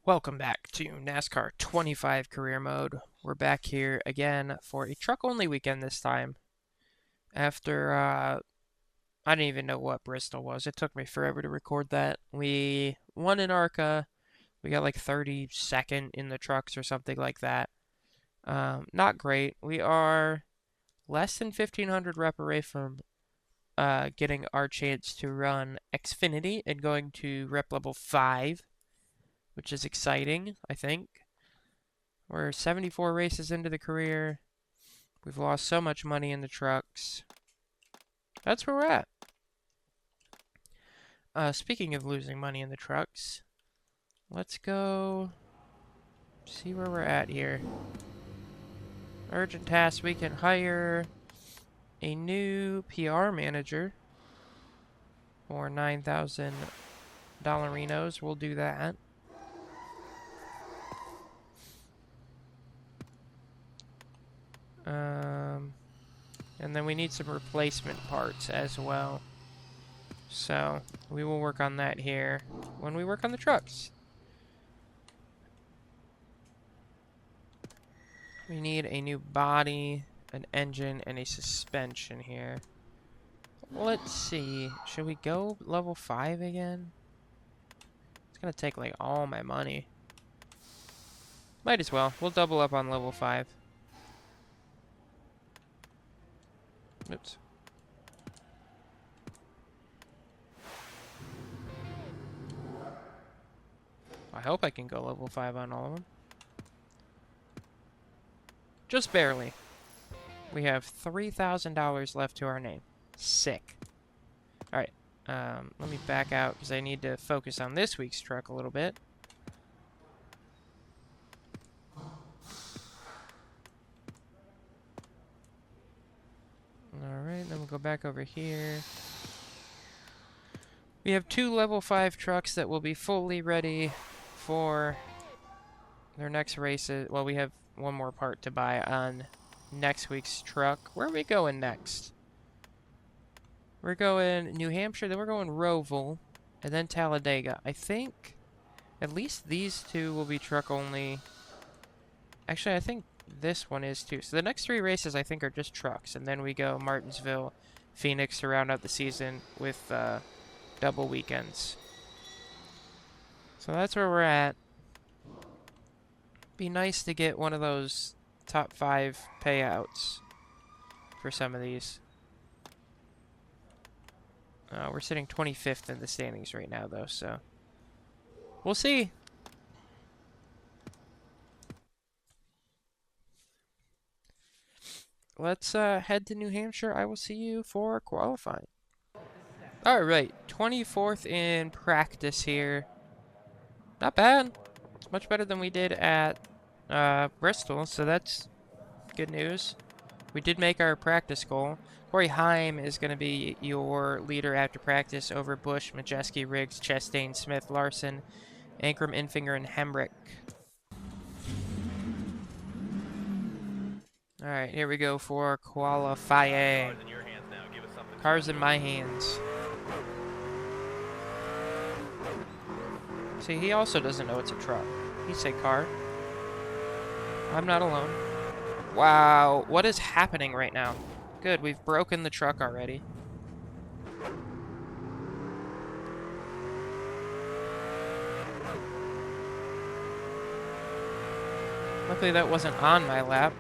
Welcome back to NASCAR 25 Career Mode. We're back here again for a truck-only weekend this time. After, I didn't even know what Bristol was. It took me forever to record that. We won in ARCA. We got like 32nd in the trucks or something like that. Not great. We are less than 1,500 rep away from getting our chance to run Xfinity and going to rep level 5. Which is exciting, I think. We're 74 races into the career. We've lost so much money in the trucks. That's where we're at. Speaking of losing money in the trucks, let's go see where we're at here. Urgent task, we can hire a new PR manager for 9,000 dollarinos. We'll do that. And then we need some replacement parts as well. So we will work on that here when we work on the trucks. We need a new body, an engine, and a suspension here. Let's see. Should we go level 5 again? It's gonna take like all my money. Might as well. We'll double up on level 5. Oops. I hope I can go level 5 on all of them. Just barely. We have $3,000 left to our name. Sick. Alright. Let me back out because I need to focus on this week's truck a little bit. Alright, then we'll go back over here. We have 2 level 5 trucks that will be fully ready for their next races. Well, we have one more part to buy on next week's truck. Where are we going next? We're going New Hampshire, then we're going Roval, and then Talladega. I think at least these 2 will be truck only. Actually, I think this one is too. So the next 3 races I think are just trucks, and then we go Martinsville, Phoenix to round out the season with double weekends. So that's where we're at. Be nice to get one of those top 5 payouts for some of these. We're sitting 25th in the standings right now though, so we'll see. Let's head to New Hampshire. I will see you for qualifying. Alright, 24th in practice here. Not bad. It's much better than we did at Bristol, so that's good news. We did make our practice goal. Corey Heim is going to be your leader after practice over Bush, Majeski, Riggs, Chastain, Smith, Larson, Ankrum, Infinger, and Hemrick. Alright, here we go for qualifying. Car's in my hands. See, he also doesn't know it's a truck. He said car. I'm not alone. Wow, what is happening right now? Good, we've broken the truck already. Luckily that wasn't on my lap.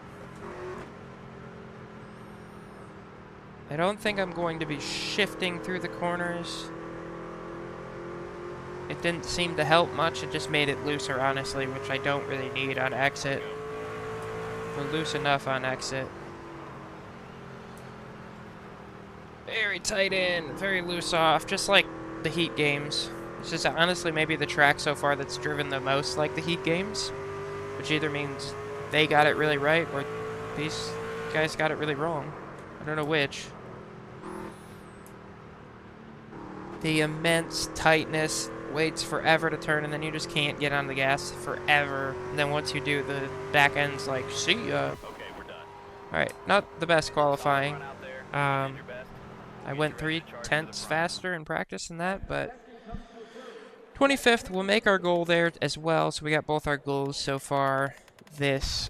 I don't think I'm going to be shifting through the corners. It didn't seem to help much, it just made it looser, honestly, which I don't really need on exit. We're loose enough on exit. Very tight in, very loose off, just like the Heat games. It's just honestly maybe the track so far that's driven the most like the Heat games, which either means they got it really right or these guys got it really wrong. I don't know which. The immense tightness waits forever to turn, and then you just can't get on the gas forever. And then once you do, the back end's like, see ya. Okay, we're done. Alright, not the best qualifying. Run out there, I went 3/10 faster in practice than that, but 25th, we'll make our goal there as well. So we got both our goals so far this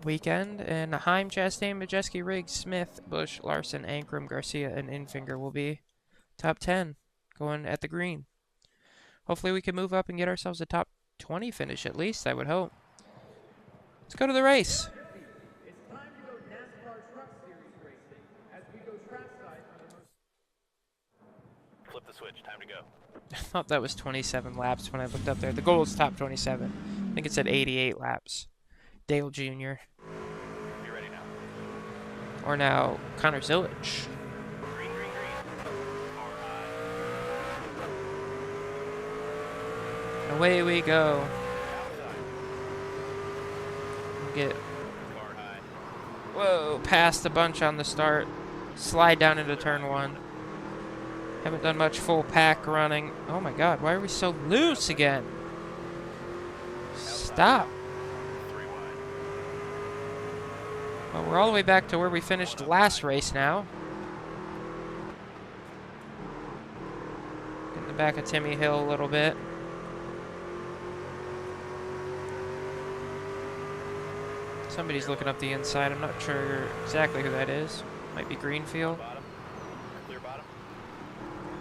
weekend. And Heim, Chastain, Majeski, Riggs, Smith, Bush, Larson, Ankrum, Garcia, and Infinger will be top 10 going at the green. Hopefully we can move up and get ourselves a top 20 finish at least, I would hope. Let's go to the race. It's time to go NASCAR Truck Series racing as we go trackside for the most. Flip the switch, time to go. I thought that was 27 laps when I looked up there. The goal is top 27. I think it said 88 laps. Dale Jr. Be ready now. Or now Connor Zillage. Green, green, green. Car high. Away we go. Outside. Get, Car high. whoa, past a bunch on the start. Slide down into turn 1. Haven't done much full pack running. Oh my god, why are we so loose again? Stop. 3 wide. Well, we're all the way back to where we finished last race now. Get in the back of Timmy Hill a little bit. Somebody's looking up the inside. I'm not sure exactly who that is. Might be Greenfield. Bottom. Clear bottom.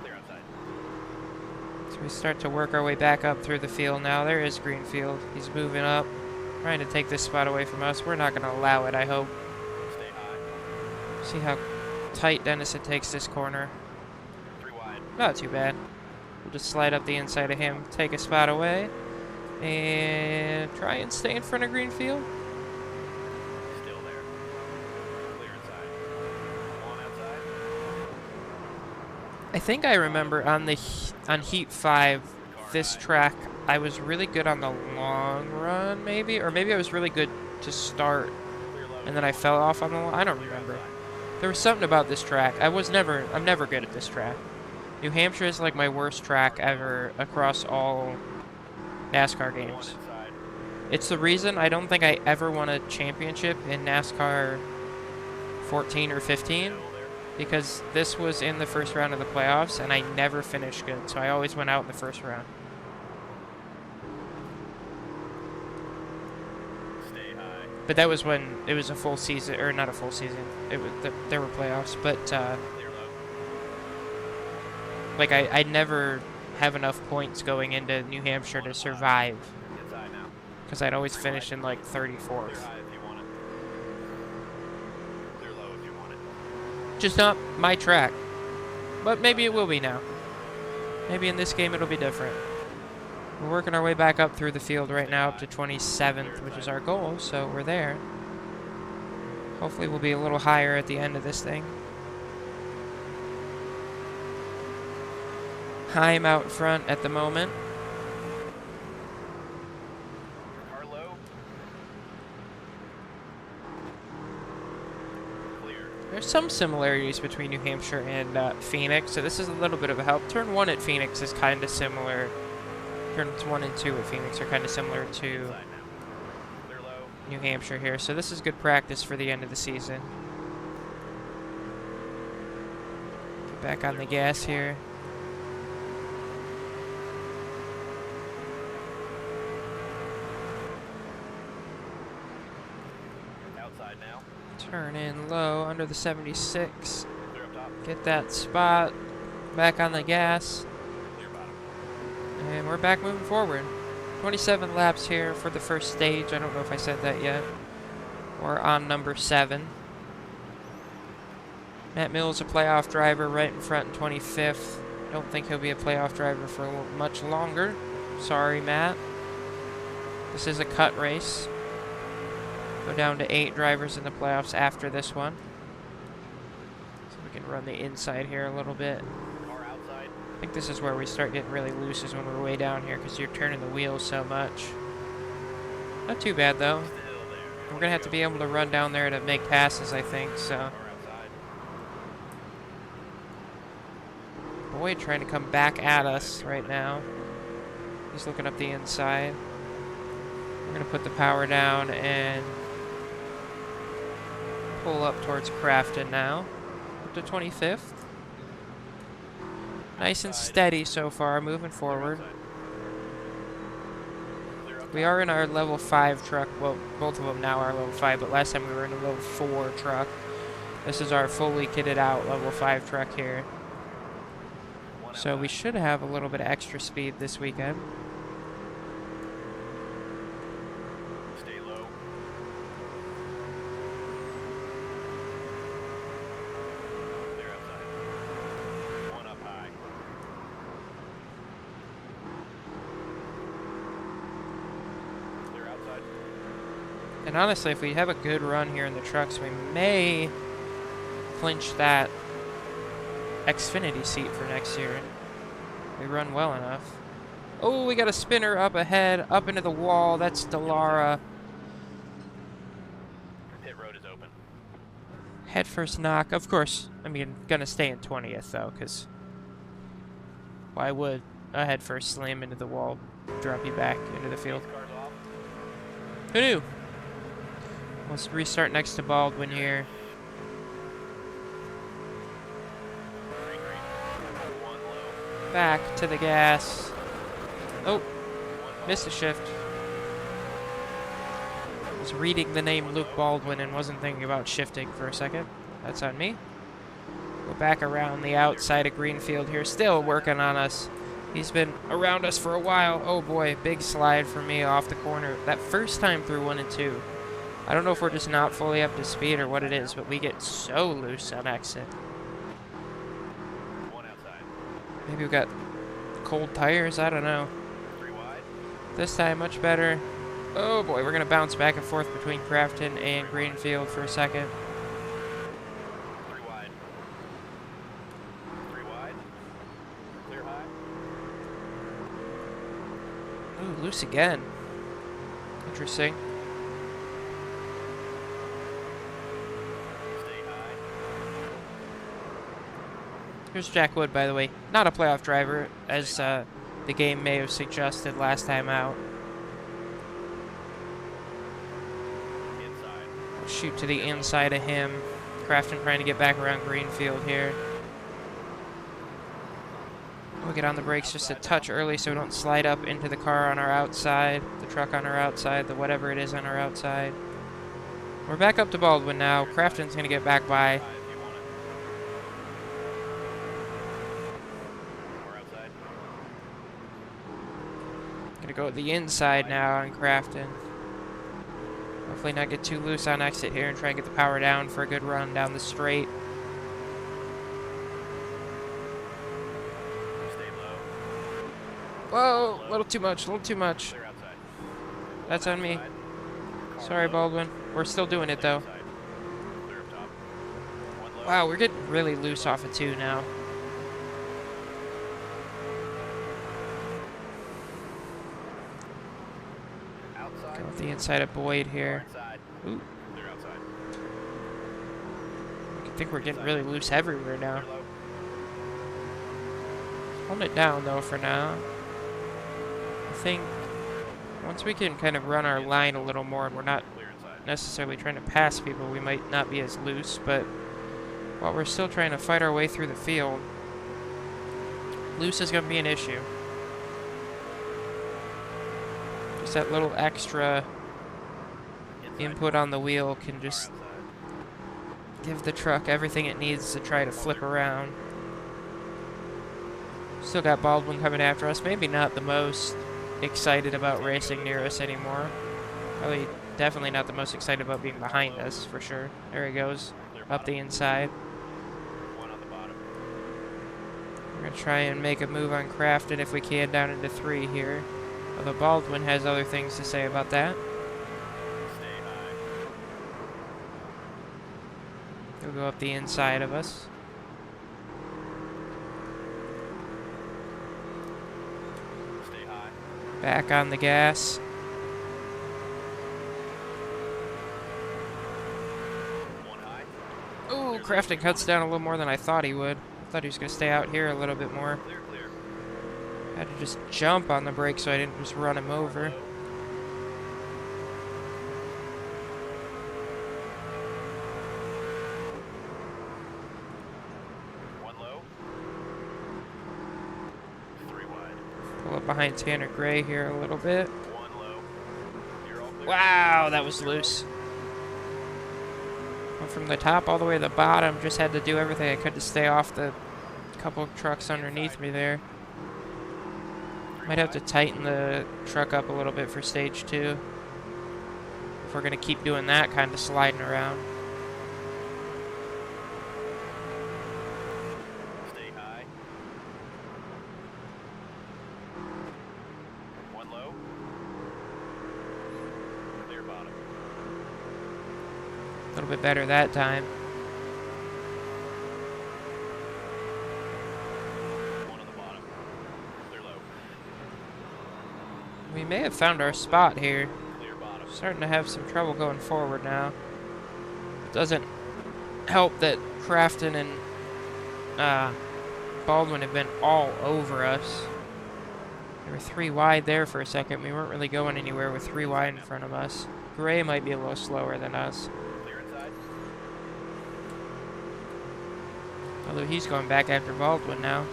Clear outside. So we start to work our way back up through the field now. There is Greenfield. He's moving up, trying to take this spot away from us. We're not going to allow it, I hope. Stay high. See how tight Dennison takes this corner. 3 wide. Not too bad. We'll just slide up the inside of him, take a spot away, and try and stay in front of Greenfield. Still there. Clear inside. 1 outside. I think I remember on Heat 5, this track, I was really good on the long run, maybe? Or maybe I was really good to start, Clear low. and then I fell off on the line. I don't remember. There was something about this track. I'm never good at this track. New Hampshire is like my worst track ever across all NASCAR 1 games. inside. It's the reason I don't think I ever won a championship in NASCAR 14 or 15, Middle there. because this was in the first round of the playoffs, and I never finished good, so I always went out in the first round. Stay high. But that was when it was a full season, or not a full season. It was there were playoffs, but Clear low. like I never have enough points going into New Hampshire to survive, Inside now. because I'd always finish in like 34th. Clear high if you want it. Clear low if you want it. Just not my track, but maybe it will be now. Maybe in this game it'll be different. We're working our way back up through the field right now, up to 27th, which is our goal, so we're there. Hopefully we'll be a little higher at the end of this thing. Heim out front at the moment. Car low. Clear. There's some similarities between New Hampshire and Phoenix, so this is a little bit of a help. Turn 1 at Phoenix is kind of similar. Turns 1 and 2 at Phoenix are kind of similar to Inside now. Clear low. New Hampshire here, so this is good practice for the end of the season. Get back on the gas here. Outside now. Turn in low under the 76. Clear up top. Get that spot. Back on the gas. Clear bottom. And we're back moving forward. 27 laps here for the first stage. I don't know if I said that yet. We're on number 7. Matt Mills, a playoff driver, right in front in 25th. Don't think he'll be a playoff driver for much longer. Sorry, Matt. This is a cut race. Go down to 8 drivers in the playoffs after this one. So we can run the inside here a little bit. Car outside. I think this is where we start getting really loose, is when we're way down here, because you're turning the wheels so much. Not too bad, though. Still there. We're going to have to be able to run down there to make passes, I think, so. Car outside. Boyd trying to come back at us right now. He's looking up the inside. We're going to put the power down and pull up towards Crafton now. Up to 25th. Nice and steady so far, moving forward. We are in our level 5 truck. Well, both of them now are level 5, but last time we were in a level 4 truck. This is our fully kitted out level 5 truck here. So we should have a little bit of extra speed this weekend. Stay low. Clear outside. One up high. Clear outside. And honestly, if we have a good run here in the trucks, we may clinch that Xfinity seat for next year. We run well enough. Oh, we got a spinner up ahead, up into the wall. That's Delara. Pit road is open. Head first knock. Of course, I mean, gonna stay in 20th though, because why would a head first slam into the wall drop you back into the field? Cars off. Who knew? Let's restart next to Baldwin here. Green, green. One low. Back to the gas. Oh, One low. missed a shift. Was reading the name Luke Baldwin and wasn't thinking about shifting for a second. That's on me. We're back around the outside of Greenfield here, still working on us. He's been around us for a while. Oh boy, big slide for me off the corner. That first time through 1 and 2. I don't know if we're just not fully up to speed or what it is, but we get so loose on exit. One outside. Maybe we got cold tires, I don't know. 3 wide. This time, much better. Oh boy, we're going to bounce back and forth between Crafton and Greenfield for a second. 3 wide. 3 wide. Clear high. Ooh, loose again. Interesting. Stay high. Here's Jack Wood, by the way. Not a playoff driver, as the game may have suggested last time out. Inside. We'll shoot to the inside of him. Crafton trying to get back around Greenfield here. We'll get on the brakes just a touch early so we don't slide up into the car on our outside, the truck on our outside, the whatever it is on our outside. We're back up to Baldwin now. Crafton's going to get back by. High if you want it. More outside. Going to go to the inside now on Crafton. Hopefully not get too loose on exit here and try and get the power down for a good run down the straight. Stay low. Whoa, a little too much, a little too much. Clear outside. That's on me. Outside. Car Sorry, low. Baldwin. We're still doing it, though. Outside. Clear up top. One low. Wow, we're getting really loose off of 2 now. Outside. Go with the inside of Boyd here. Inside. Ooh, Clear outside. I think we're getting really loose everywhere now. Clear low. Hold it down, though, for now. I think once we can kind of run our line a little more and we're not Clear inside. necessarily trying to pass people, we might not be as loose, but while we're still trying to fight our way through the field, loose is going to be an issue. Just that little extra Inside. input on the wheel can Car just outside. give the truck everything it needs to try to flip around. Still got Baldwin coming after us. Maybe not the most excited about racing near us anymore. Probably definitely not the most excited about being behind us, for sure. There he goes, Clear up the bottom. inside. One on the bottom. We're going to try and make a move on Crafton if we can down into 3 here. Although Baldwin has other things to say about that. Stay high. He'll go up the inside of us. Stay high. Back on the gas. One high. Ooh, Crafton cuts down a little more than I thought he would. I thought he was going to stay out here a little bit more. Clear, clear. Had to just jump on the brake so I didn't just run him over. One low. 3 wide. Pull up behind Tanner Gray here a little bit. One low. Wow, that was loose. Went from the top all the way to the bottom. Just had to do everything I could to stay off the couple of trucks underneath me there. Might have to tighten the truck up a little bit for stage 2. If we're going to keep doing that kind of sliding around. Stay high. One low. Clear bottom. A little bit better that time. One on the bottom. Clear low. We may have found our spot here. Clear bottom. Starting to have some trouble going forward now. It doesn't help that Crafton and Baldwin have been all over us. They were 3 wide there for a second. We weren't really going anywhere with 3 wide in front of us. Gray might be a little slower than us. Clear inside. Although he's going back after Baldwin now.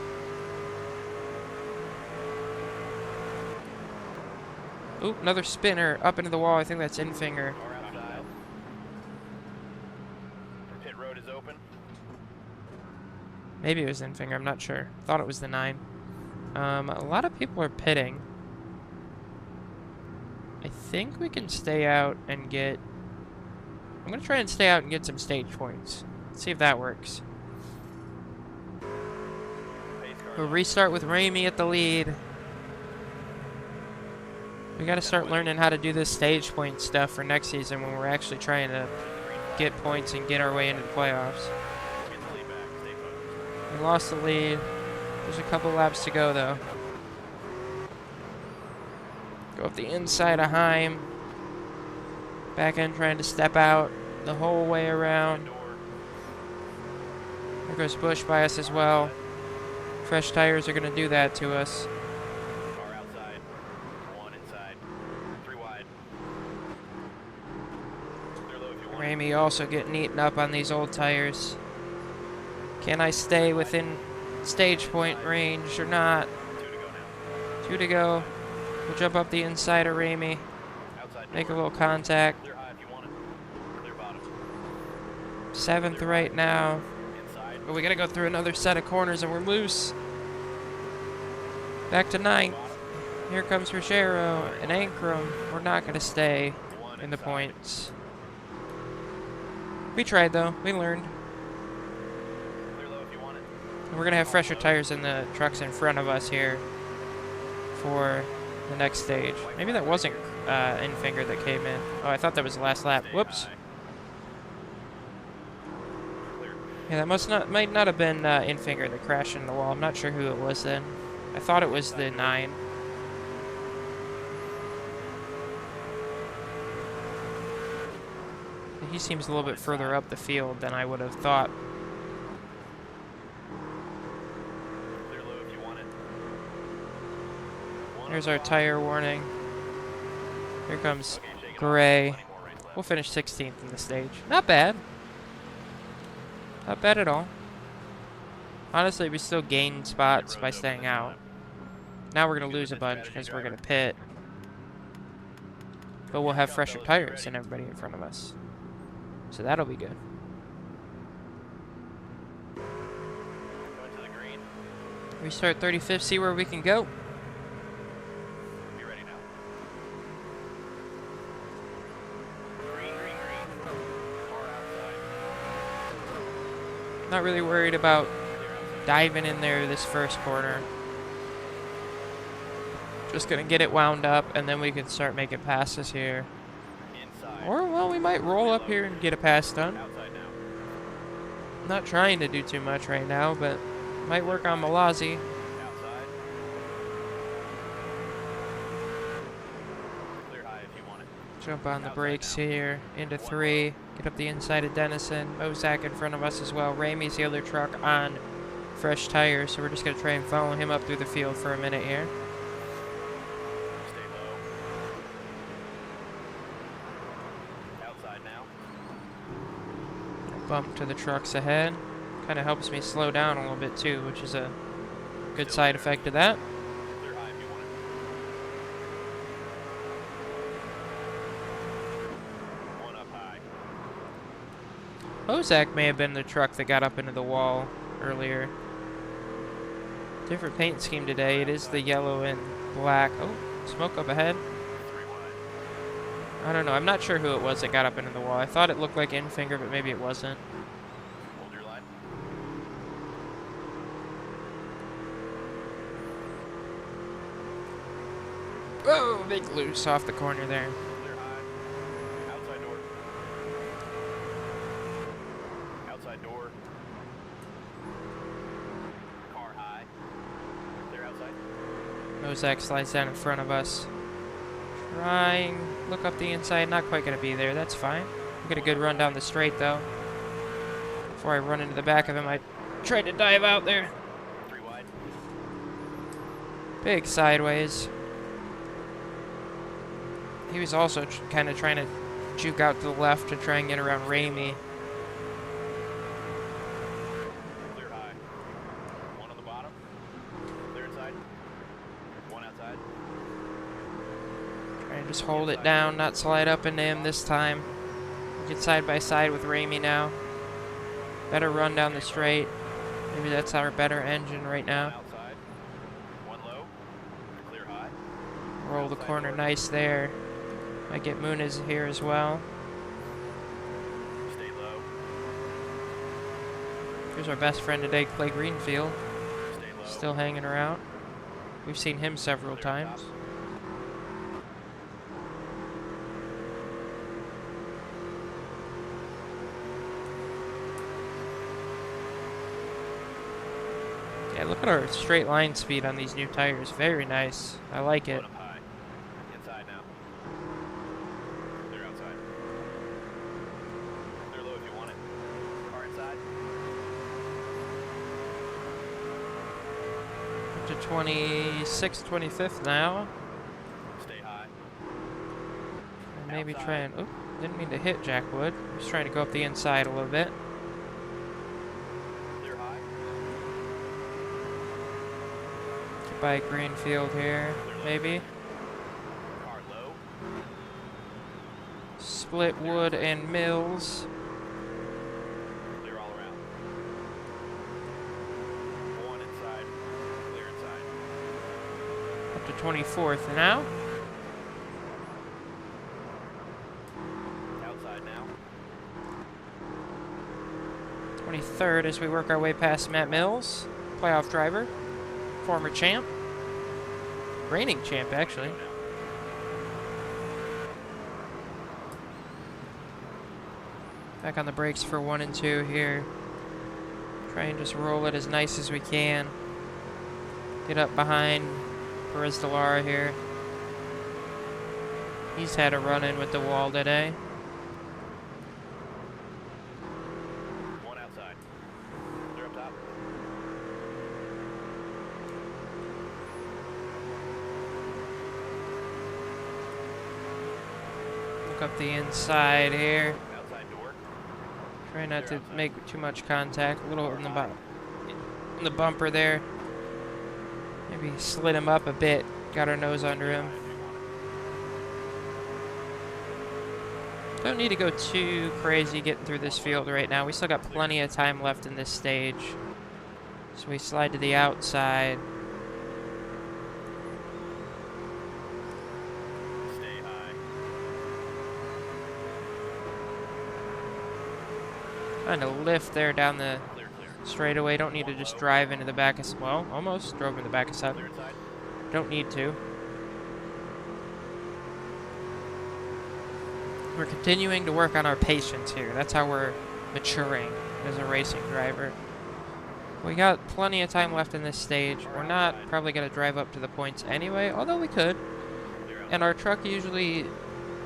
Oop, another spinner up into the wall. I think that's in finger. Car outside. Pit road is open. Maybe it was in finger. I'm not sure. Thought it was the 9. A lot of people are pitting. I think we can stay out and get... I'm going to try and stay out and get some stage points. Let's see if that works. Pace car We'll restart with Ramey at the lead. We got to start learning how to do this stage point stuff for next season when we're actually trying to get points and get our way into the playoffs. Get the lead back. Stay focused. We lost the lead. There's a couple laps to go, though. Go up the inside of Heim. Back end trying to step out the whole way around. Door. There goes Bush by us as well. Fresh tires are going to do that to us. Car outside. One inside. 3 wide. Clear low if you want. Ramey also getting eaten up on these old tires. Can I stay within stage point range or not? 2 to go now. 2 to go. We'll jump up the inside of Ramey. Outside Make a door. little contact. Clear high if you want it. Clear bottom. 7th right now. Inside. But we got to go through another set of corners and we're loose. Back to 9th. Bottom. Here comes Ruggiero and Ankrum. We're not going to stay One in the inside. points. We tried though. We learned. Clear low if you want it. And we're going to have fresher tires in the trucks in front of us here for the next stage. Maybe that wasn't in finger that came in. Oh, I thought that was the last lap. Stay Whoops. high. Clear. Yeah, that might not have been in finger that crashed into the wall. I'm not sure who it was then. I thought it was the 9. He seems a little bit further up the field than I would have thought. Clear low if you want it. One There's on our the tire warning. Here comes bottom. Okay, shake it off. Gray. Plenty more right left. We'll finish 16th in the stage. Not bad. Not bad at all. Honestly, we still gained spots Pit by road's staying open out. this time. Now we're going to Good lose a business bunch strategy, because we're going driver. to pit. But we'll have Go, fresher fellas, be tires ready. than everybody in front of us. So that'll be good. Going to the green. Restart 35th, see where we can go. Be ready now. Green, green, green. Car outside. Not really worried about Clear outside. diving in there this first corner. Just going to get it wound up and then we can start making passes here. Inside. Or, well, we might roll up here and get a pass done. Outside now. Not trying to do too much right now, but might work on Malazzi. Outside. Clear high if you want it. Jump on the Outside brakes now. here, into 3. Get up the inside of Dennison. Mozak in front of us as well. Ramey's the other truck on fresh tires, so we're just going to try and follow him up through the field for a minute here. Stay low. Outside now. Bump to the trucks ahead. Kind of helps me slow down a little bit too, which is a good side effect of that. Clear high if you want it. Hozak may have been the truck that got up into the wall earlier. Different paint scheme today. It is the yellow and black. Oh, smoke up ahead. 3 wide. I don't know. I'm not sure who it was that got up into the wall. I thought it looked like Infinger, but maybe it wasn't. Hold your line. Whoa, big loose off the corner there. Clear high. Outside door. Outside door. Car high. Clear outside. Hozak slides down in front of us. Trying, look up the inside. Not quite going to be there. That's fine. We'll get a good run down the straight, though. Before I run into the back of him, I tried to dive out there. 3 wide. Big sideways. He was also kind of trying to juke out to the left to try and get around Ramey. Clear high. 1 on the bottom. Clear inside. 1 outside. Trying to just hold it down, not slide up into him this time. Get side by side with Ramey now. Better run down the straight. Maybe that's our better engine right 1 now. outside. 1 low. Clear high. Roll the corner nice there. Might get Muniz here as well. Stay low. Here's our best friend today, Clay Greenfield. Stay low. Still hanging around. We've seen him several Clear times. top. Yeah, look at our straight line speed on these new tires. Very nice. I like it. Load up high. Inside now. Clear outside. Clear low if you want it. Car inside. Up to 26th, 25th now. Stay high. And maybe try and... Oh, didn't mean to hit Jack Wood. Just trying to go up the inside a little bit. Clear high. Get by Greenfield here, maybe. Car low. Split Wood and Mills. Clear all around. 1 inside. Clear inside. Up to 24th now. Outside now. 23rd as we work our way past Matt Mills. Playoff driver. Former champ. Reigning champ, actually. Go now. Back on the brakes for 1 and 2 here. Try and just roll it as nice as we can. Get up behind Perez de Lara here. He's had a run-in with the wall today. 1 outside. Clear up top. Look up the inside here. Outside door. Try not to make too much contact. A little in the bumper there. Maybe slid him up a bit. Got our nose under him. If you want it. Don't need to go too crazy getting through this field right now. We still got plenty of time left in this stage. So we slide to the outside. Stay high. Trying to lift there down the Clear, clear. straightaway. Don't need to just drive into the back of... Well, almost drove in the back of sub. Clear inside. Don't need to. We're continuing to work on our patience here. That's how we're maturing as a racing driver. We got plenty of time left in this stage. We're not probably going to drive up to the points anyway, although we could. Clear outside. And our truck usually,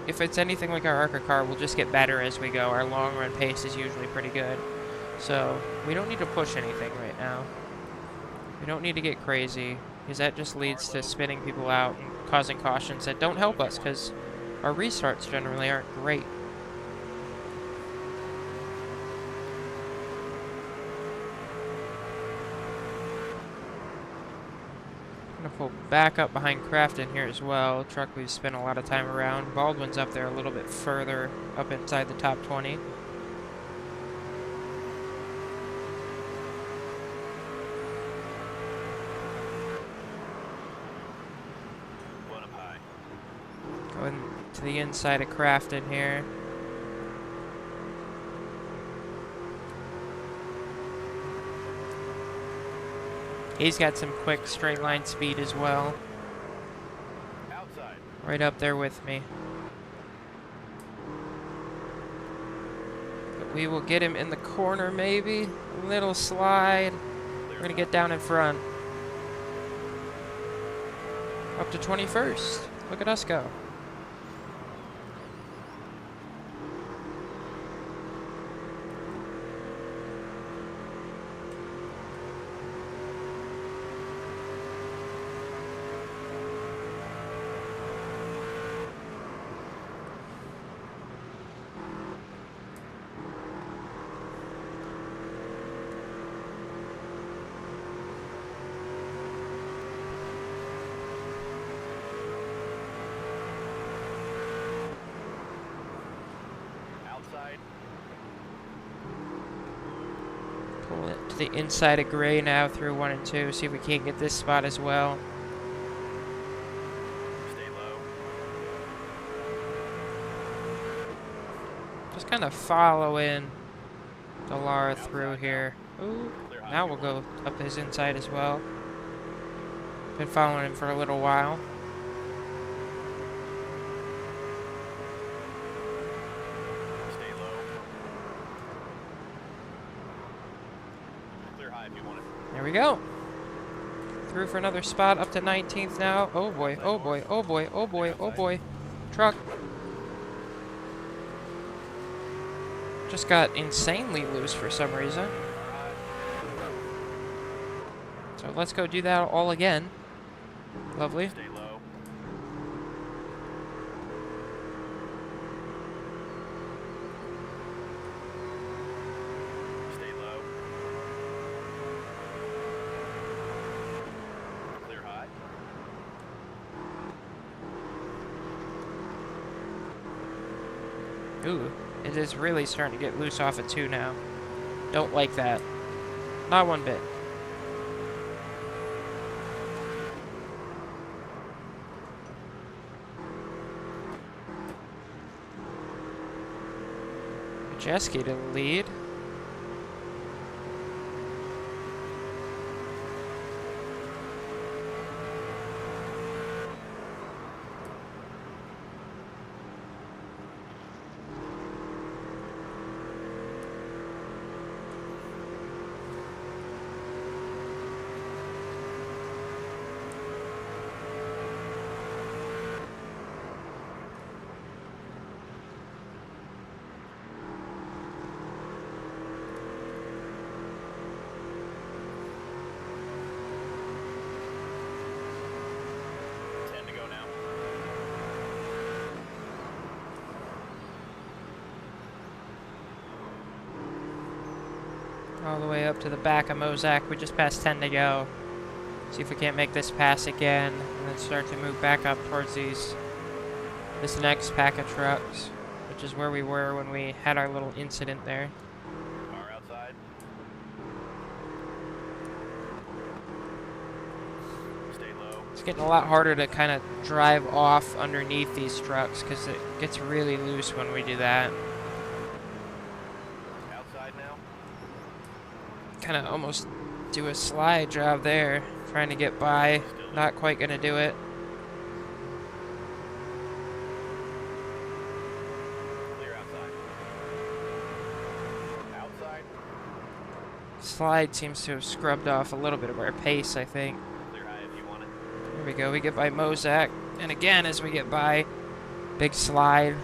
if it's anything like our ARCA car, will just get better as we go. Our long run pace is usually pretty good. So we don't need to push anything right now. We don't need to get crazy, because that just leads to spinning people out and causing cautions that don't help us, because our restarts generally aren't great. I'm gonna pull back up behind Crafton here as well. Truck we've spent a lot of time around. Baldwin's up there a little bit further up inside the top 20. to the inside of Crafton here. He's got some quick straight line speed as well. Outside. Right up there with me. But we will get him in the corner maybe. A little slide. We're going to get down in front. Up to 21st. Look at us go. Outside. Pull it to the inside of Gray now through 1 and 2. See if we can't get this spot as well. Stay low. Just kind of following Delara through here. Ooh, Clear high. now we'll go up his inside as well. Been following him for a little while. Stay low. Clear high if you want it. There we go. Through for another spot, up to 19th now. Oh boy, oh boy, oh boy, oh boy, oh boy. Truck. Just got insanely loose for some reason. So let's go do that all again. Lovely. Stay low. Stay low. Clear high. Ooh, it is really starting to get loose off of 2 now. Don't like that. Not one bit. Jeski to the lead. All the way up to the back of Mozak. We just passed 10 to go. See if we can't make this pass again, and then start to move back up towards this next pack of trucks, which is where we were when we had our little incident there. Car outside. Stay low. It's getting a lot harder to kind of drive off underneath these trucks because it gets really loose when we do that. Outside now. Kind of almost do a slide job there, trying to get by. Not quite going to do it. Clear outside. Outside. Slide seems to have scrubbed off a little bit of our pace, I think. Clear high if you want it. There we go. We get by Mozak. And again, as we get by, big slide.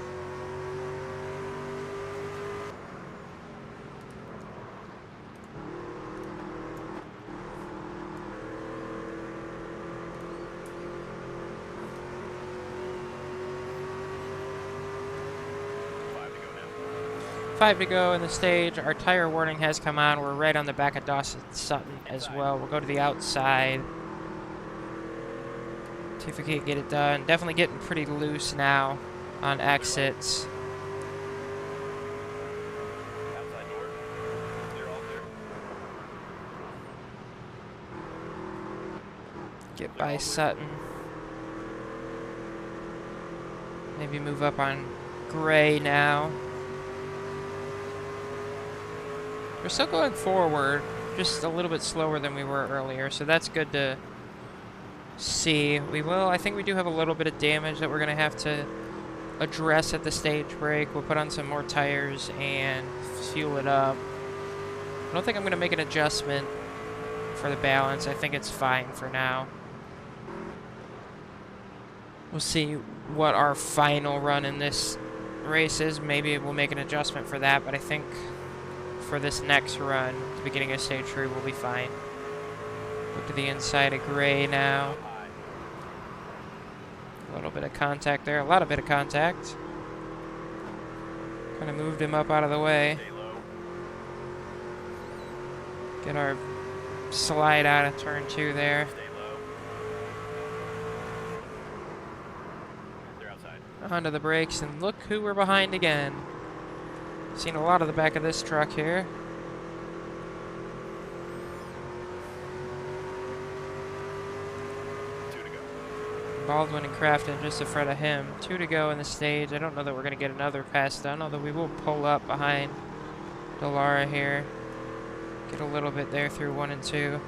Five to go in the stage. Our tire warning has come on. We're right on the back of Dawson Sutton as well. We'll go to the outside. See if we can get it done. Definitely getting pretty loose now on exits. Outside door. They're all clear. Get by Sutton. Maybe move up on gray now. We're still going forward, just a little bit slower than we were earlier, so that's good to see. I think we do have a little bit of damage that we're going to have to address at the stage break. We'll put on some more tires and fuel it up. I don't think I'm going to make an adjustment for the balance. I think it's fine for now. We'll see what our final run in this race is. Maybe we'll make an adjustment for that, but I think for this next run, the beginning of stage 3, we'll be fine. Look to the inside of gray now. A little bit of contact there, a lot of bit of contact. Kind of moved him up out of the way. Get our slide out of turn 2 there. Onto the brakes, and look who we're behind again. Seen a lot of the back of this truck here. Baldwin and Crafton just in front of him. 2 to go in the stage. I don't know that we're going to get another pass done, although we will pull up behind Delara here. Get a little bit there through 1 and 2.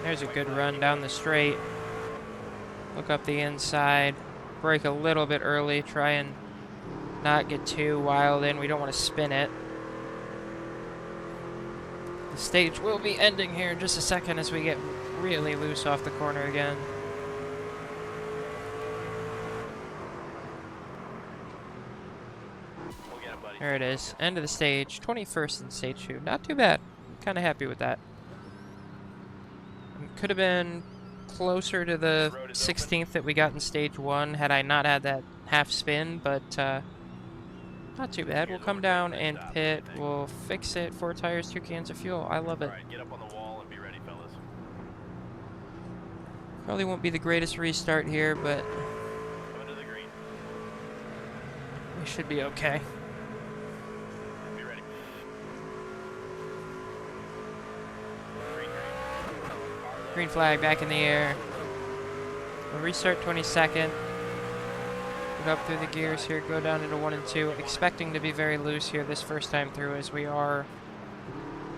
There's a good run down the straight. Look up the inside. Brake a little bit early. Try and not get too wild in. We don't want to spin it. The stage will be ending here in just a second as we get really loose off the corner again. There it is. End of the stage. 21st in stage 2. Not too bad. Kind of happy with that. Could have been closer to the 16th that we got in stage 1 had I not had that half spin, but not too bad. We'll come down and pit. We'll fix it. 4 tires, 2 cans of fuel. I love it. Alright, get up on the wall and be ready, fellas. Probably won't be the greatest restart here, but Come into the green. we should be okay. Be ready. Green flag back in the air. We'll restart 22nd. Get up through the gears here, go down into 1 and 2. Expecting to be very loose here this first time through, as we are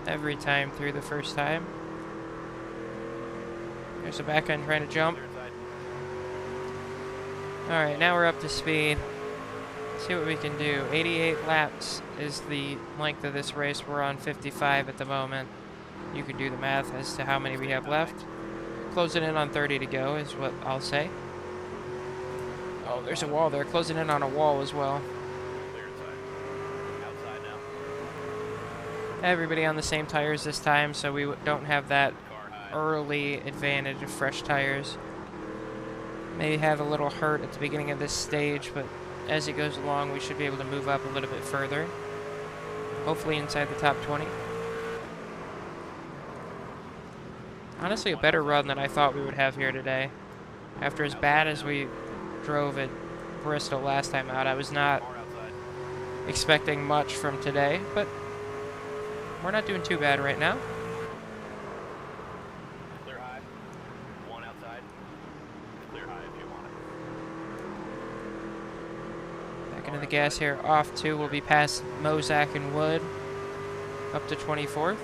every time through the first time. There's the back end trying to jump. Alright, now we're up to speed. Let's see what we can do. 88 laps is the length of this race. We're on 55 at the moment. You can do the math as to how many we have left. Closing in on 30 to go is what I'll say. Oh, there's a wall there. Closing in on a wall as well. Clear inside. Outside now. Everybody on the same tires this time, so we don't have that Car high. early advantage of fresh tires. May have a little hurt at the beginning of this stage, but as it goes along, we should be able to move up a little bit further. Hopefully inside the top 20. Honestly, a better run than I thought we would have here today. After as bad as we drove at Bristol last time out, I was not Car outside. expecting much from today, but we're not doing too bad right now. Clear high. 1 outside. Clear high if you want it. Back into the gas here. Off 2 will be past Mozak and Wood. Up to 24th.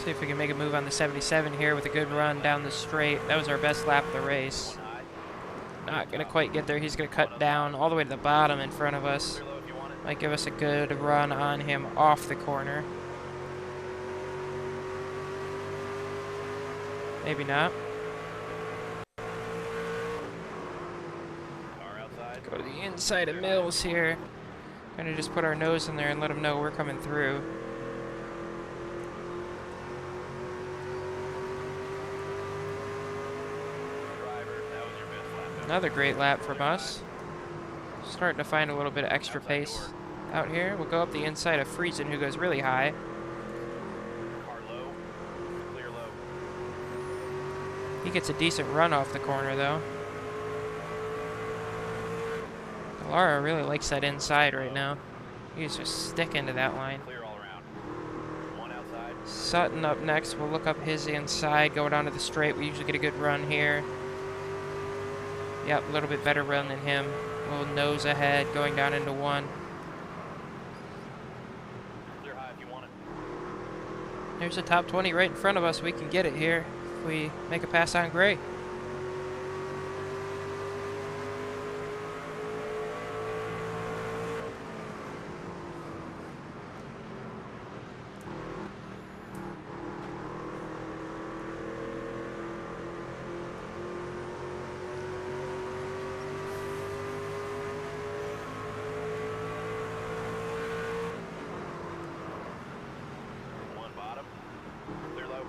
See if we can make a move on the 77 here with a good run down the straight. That was our best lap of the race. Not going to quite get there. He's going to cut down all the way to the bottom in front of us. Clear low if you want it. Might give us a good run on him off the corner. Maybe not. Car outside. Go to the inside of Mills here. Kind of just put our nose in there and let him know we're coming through. Driver, that Another great lap from us. Starting to find a little bit of extra pace out here. We'll go up the inside of Friesen, who goes really high. Car low. Clear low. He gets a decent run off the corner, though. Lara really likes that inside right now. He's just sticking to that line. Clear all around. One outside. Sutton up next. We'll look up his inside, go down to the straight. We usually get a good run here. Yep, a little bit better run than him. A little nose ahead, going down into one. Clear high if you want it. There's a top 20 right in front of us. We can get it here if we make a pass on Gray. One bottom. Clear low.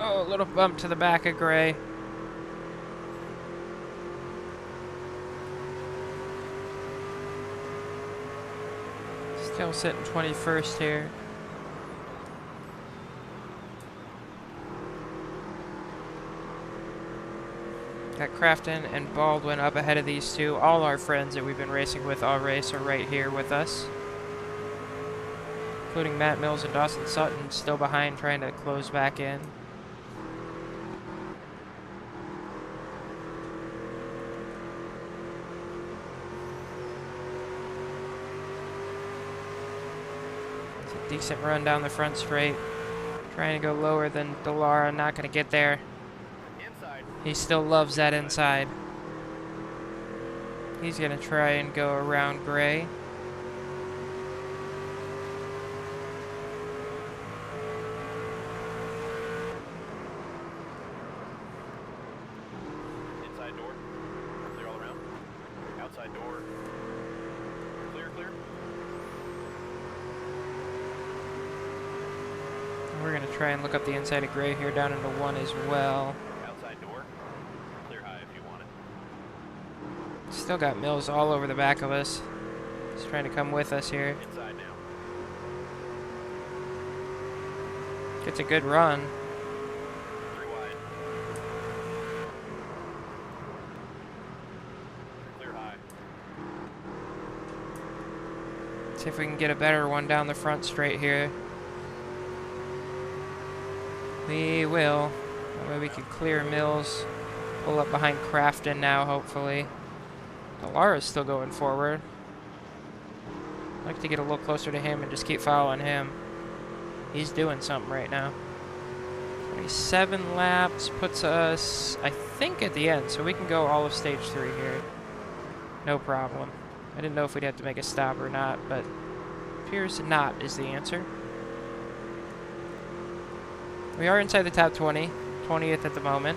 Oh, a little bump to the back of Gray. Still sitting 21st here. Got Crafton and Baldwin up ahead of these two. All our friends that we've been racing with all race are right here with us. Including Matt Mills and Dawson Sutton still behind trying to close back in. Decent run down the front straight. Trying to go lower than Delara. Not going to get there. Inside. He still loves that inside. He's going to try and go around Gray. Inside door. Clear all around. Outside door. Clear, clear. We're going to try and look up the inside of Gray here down into one as well. Outside door. Clear high if you want it. Still got Mills all over the back of us. He's trying to come with us here. Inside now. Gets a good run. 3 wide. Clear high. See if we can get a better one down the front straight here. We will. That way we can clear Mills. Pull up behind Crafton now, hopefully. Delara's still going forward. I'd like to get a little closer to him and just keep following him. He's doing something right now. 27 laps puts us, I think, at the end, so we can go all of stage 3 here. No problem. I didn't know if we'd have to make a stop or not, but appears not is the answer. We are inside the top 20, 20th at the moment.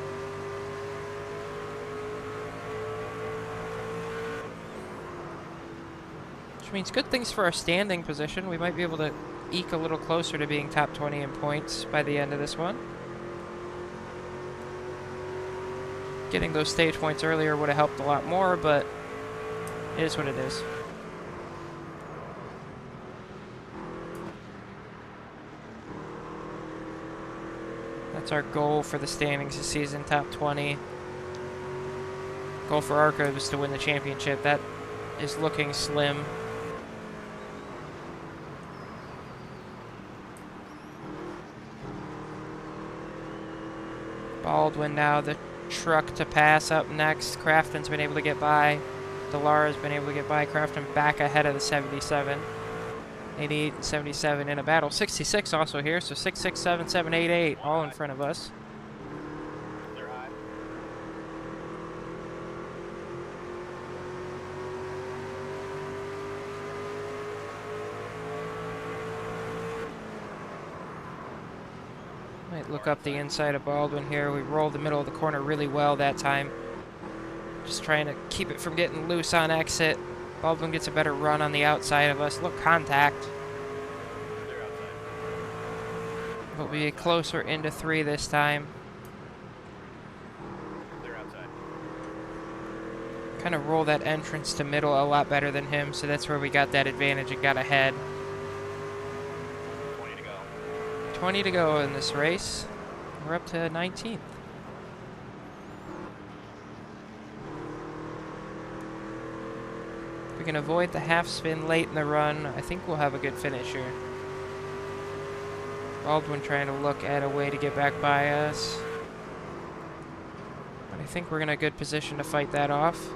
Which means good things for our standing position. We might be able to eke a little closer to being top 20 in points by the end of this one. Getting those stage points earlier would have helped a lot more, but it is what it is. That's our goal for the standings this season, top 20. Goal for Arco is to win the championship. That is looking slim. Baldwin now, the truck to pass up next. Crafton's been able to get by. Delara's been able to get by. Crafton back ahead of the 77. 88 and 77 in a battle. 66 also here, so 6, 6, 7, 7, 8, 8, all in front of us. Clear high. Might look up the inside of Baldwin here. We rolled the middle of the corner really well that time. Just trying to keep it from getting loose on exit. Baldwin gets a better run on the outside of us. Look, contact. They're outside. But we get closer into 3 this time. They're outside. Kind of roll that entrance to middle a lot better than him, so that's where we got that advantage and got ahead. 20 to go. 20 to go in this race. We're up to 19th. If we can avoid the half spin late in the run, I think we'll have a good finish here. Baldwin trying to look at a way to get back by us. But I think we're in a good position to fight that off.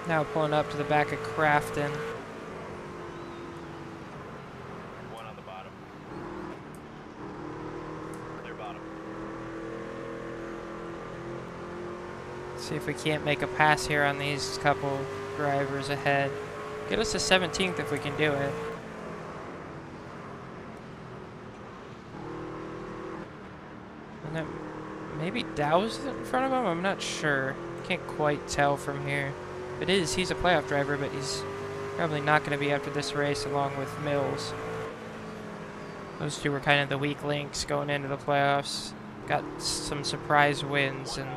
Now pulling up to the back of Crafton. One on the bottom. They're bottom. See if we can't make a pass here on these couple drivers ahead. Get us to 17th if we can do it. And then maybe Dow's in front of him? I'm not sure. Can't quite tell from here. It is, he's a playoff driver, but he's probably not going to be after this race along with Mills. Those two were kind of the weak links going into the playoffs. Got some surprise wins, and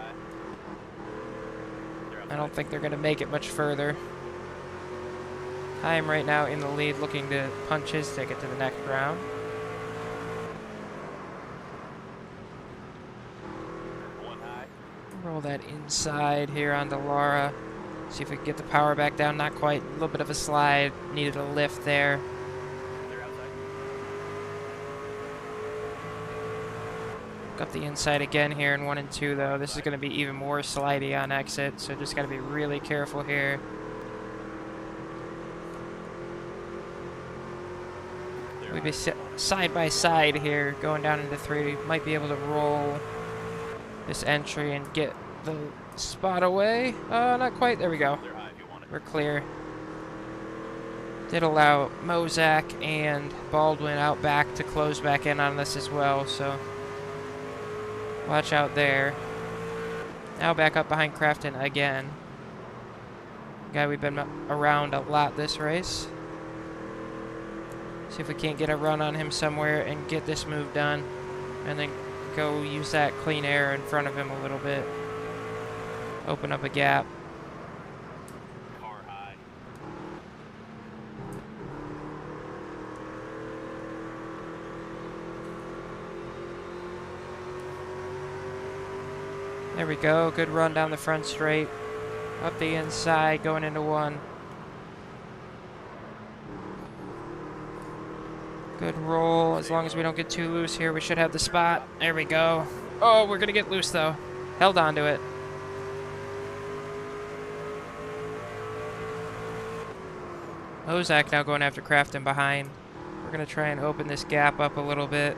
I don't think they're going to make it much further. Time right now in the lead, looking to punch his ticket to the next round. One high. Roll that inside here onto Laura. See if we can get the power back down. Not quite. A little bit of a slide. Needed a lift there. They're outside. Got the inside again here in 1 and 2, though. This is going to be even more slidey on exit, so just got to be really careful here. We'll be side by side here, going down into 3. Might be able to roll this entry and get the spot away. Not quite. There we go. They're high if you want it. We're clear. Did allow Mozak and Baldwin out back to close back in on this as well, so watch out there. Now back up behind Crafton again. Guy we've been around a lot this race. See if we can't get a run on him somewhere and get this move done, and then go use that clean air in front of him a little bit. Open up a gap. Car high. There we go. Good run down the front straight. Up the inside, going into 1. Good roll. As long as we don't get too loose here, we should have the spot. There we go. Oh, we're going to get loose, though. Held on to it. Ozak now going after Crafton behind. We're going to try and open this gap up a little bit.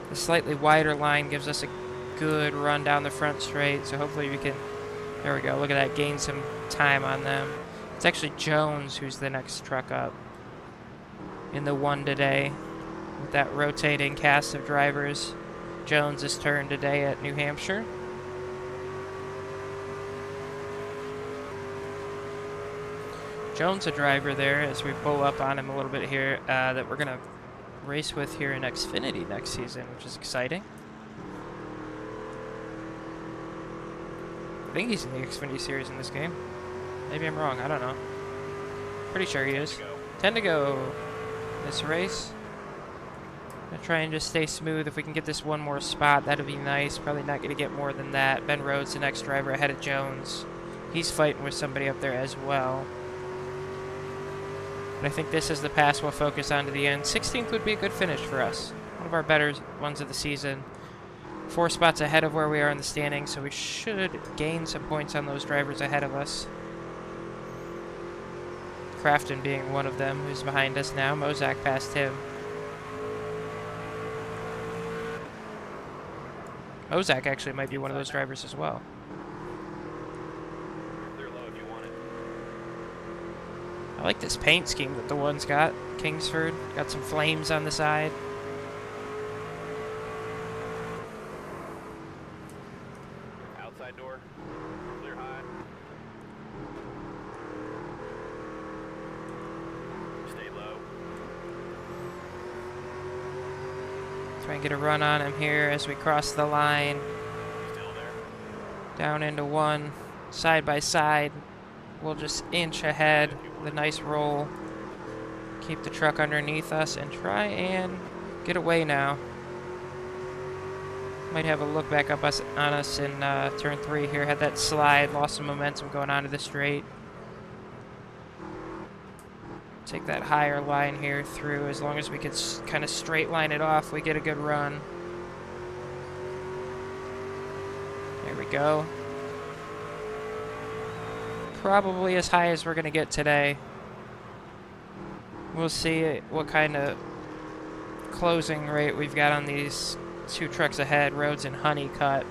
The slightly wider line gives us a good run down the front straight, so hopefully we can... There we go. Look at that. Gain some time on them. It's actually Jones who's the next truck up in the 1 today. With that rotating cast of drivers. Jones' turn today at New Hampshire. Jones a driver there as we pull up on him a little bit here that we're going to race with here in Xfinity next season, which is exciting. I think he's in the Xfinity series in this game. Maybe I'm wrong. I don't know. Pretty sure he is. 10 to go. This race. Gonna try and just stay smooth. If we can get this one more spot, that'd be nice. Probably not gonna get more than that. Ben Rhodes, the next driver ahead of Jones. He's fighting with somebody up there as well. But I think this is the pass we'll focus on to the end. 16th would be a good finish for us. One of our better ones of the season. 4 spots ahead of where we are in the standings, so we should gain some points on those drivers ahead of us. Crafton being one of them, who's behind us now. Mozak passed him. Mozak actually might be one of those drivers as well. Clear low if you want it. I like this paint scheme that the one's got. Kingsford got some flames on the side. Outside door. Clear high. Stay low. Try and get a run on him here as we cross the line. Still there. Down into 1. Side by side. We'll just inch ahead with a nice roll. Keep the truck underneath us and try and get away now. Might have a look back up us on us in turn 3 here. Had that slide, lost some momentum going onto the straight. Take that higher line here through. As long as we can kind of straight line it off, we get a good run. There we go. Probably as high as we're going to get today. We'll see what kind of closing rate we've got on these 2 trucks ahead, Rhodes and Honeycutt.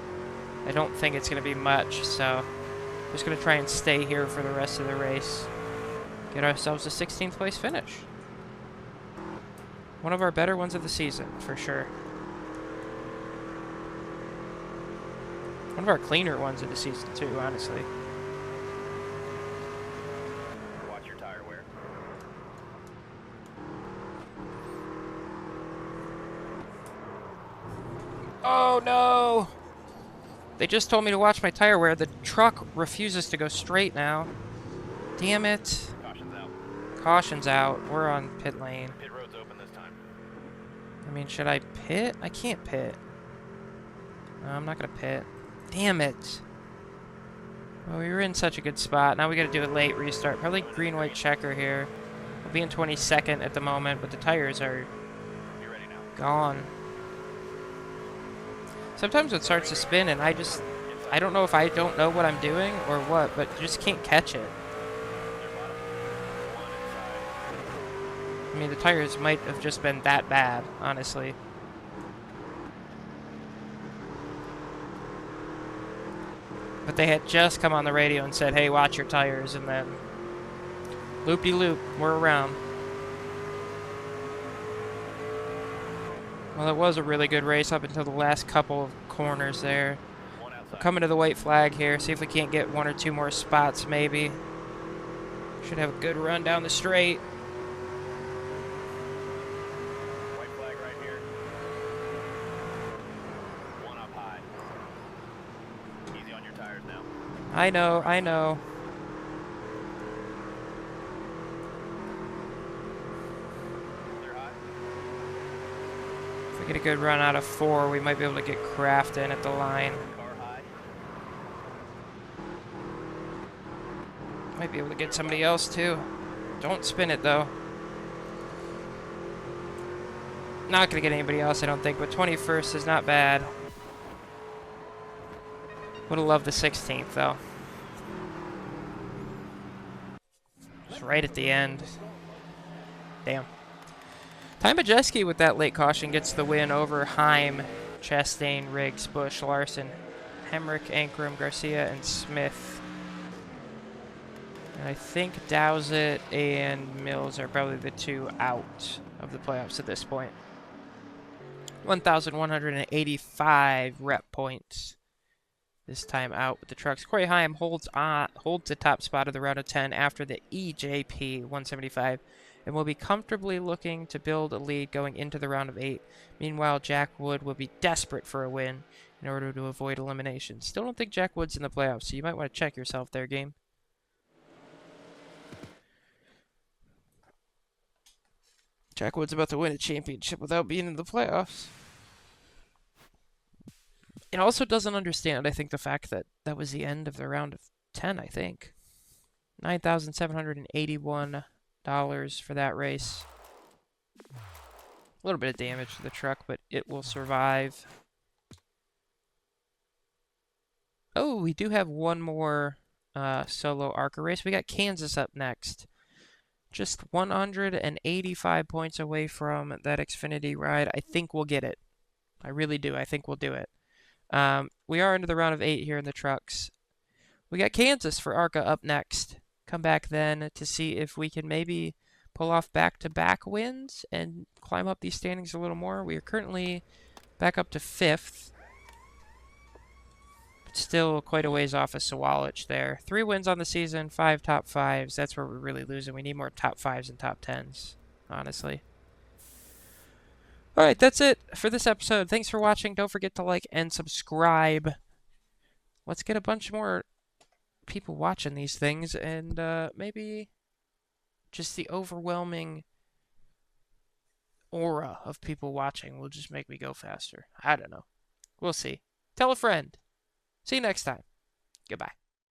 I don't think it's going to be much, so I'm just going to try and stay here for the rest of the race. Get ourselves a 16th place finish. One of our better ones of the season, for sure. One of our cleaner ones of the season, too, honestly. Watch your tire wear. Oh, no! They just told me to watch my tire wear. The truck refuses to go straight now. Damn it. Caution's out. Caution's out. We're on pit lane. Pit road's open this time. I mean, should I pit? I can't pit. No, I'm not gonna pit. Damn it. Well, we were in such a good spot. Now we gotta do a late restart. Probably green-white checker here. We'll be in 22nd at the moment, but the tires are Be ready now. gone. Sometimes it starts to spin and I don't know if I don't know what I'm doing or what, but just can't catch it. Clear bottom. One inside. I mean, the tires might have just been that bad, honestly. But they had just come on the radio and said, hey, watch your tires, and then loop-de-loop, we're around. Well, it was a really good race up until the last couple of corners there. One We're outside. coming to the white flag here, see if we can't get 1 or 2 more spots, maybe. Should have a good run down the straight. White flag right here. One up high. Easy on your tires now. I know, I know. Clear high. If we get a good run out of 4, we might be able to get Crafton at the line. Car high. Might be able to get somebody else too. Don't spin it though. Not gonna get anybody else, I don't think, but 21st is not bad. Would have loved the 16th though. Just right at the end. Damn. Ty Majeski with that late caution gets the win over Heim, Chastain, Riggs, Busch, Larson, Hemrick, Ankrum, Garcia, and Smith. And I think Dowsett and Mills are probably the 2 out of the playoffs at this point. 1,185 rep points this time out with the trucks. Corey Heim holds the top spot of the round of 10 after the EJP 175 and will be comfortably looking to build a lead going into the round of 8. Meanwhile, Jack Wood will be desperate for a win in order to avoid elimination. Still don't think Jack Wood's in the playoffs, so you might want to check yourself there, game. Jack Wood's about to win a championship without being in the playoffs. It also doesn't understand, I think, the fact that that was the end of the round of 10, I think. $9,781 for that race. A little bit of damage to the truck, but it will survive. Oh, we do have one more solo ARCA race. We got Kansas up next. Just 185 points away from that Xfinity ride. I think we'll get it. I really do. I think we'll do it. We are into the round of 8 here in the trucks. We got Kansas for ARCA up next. Come back then to see if we can maybe pull off back-to-back wins and climb up these standings a little more. We are currently back up to 5th. But still quite a ways off of Sawalich there. 3 wins on the season, 5 top 5s. That's where we're really losing. We need more top 5s and top 10s, honestly. Alright, that's it for this episode. Thanks for watching. Don't forget to like and subscribe. Let's get a bunch more people watching these things, and maybe just the overwhelming aura of people watching will just make me go faster. I don't know. We'll see. Tell a friend. See you next time. Goodbye.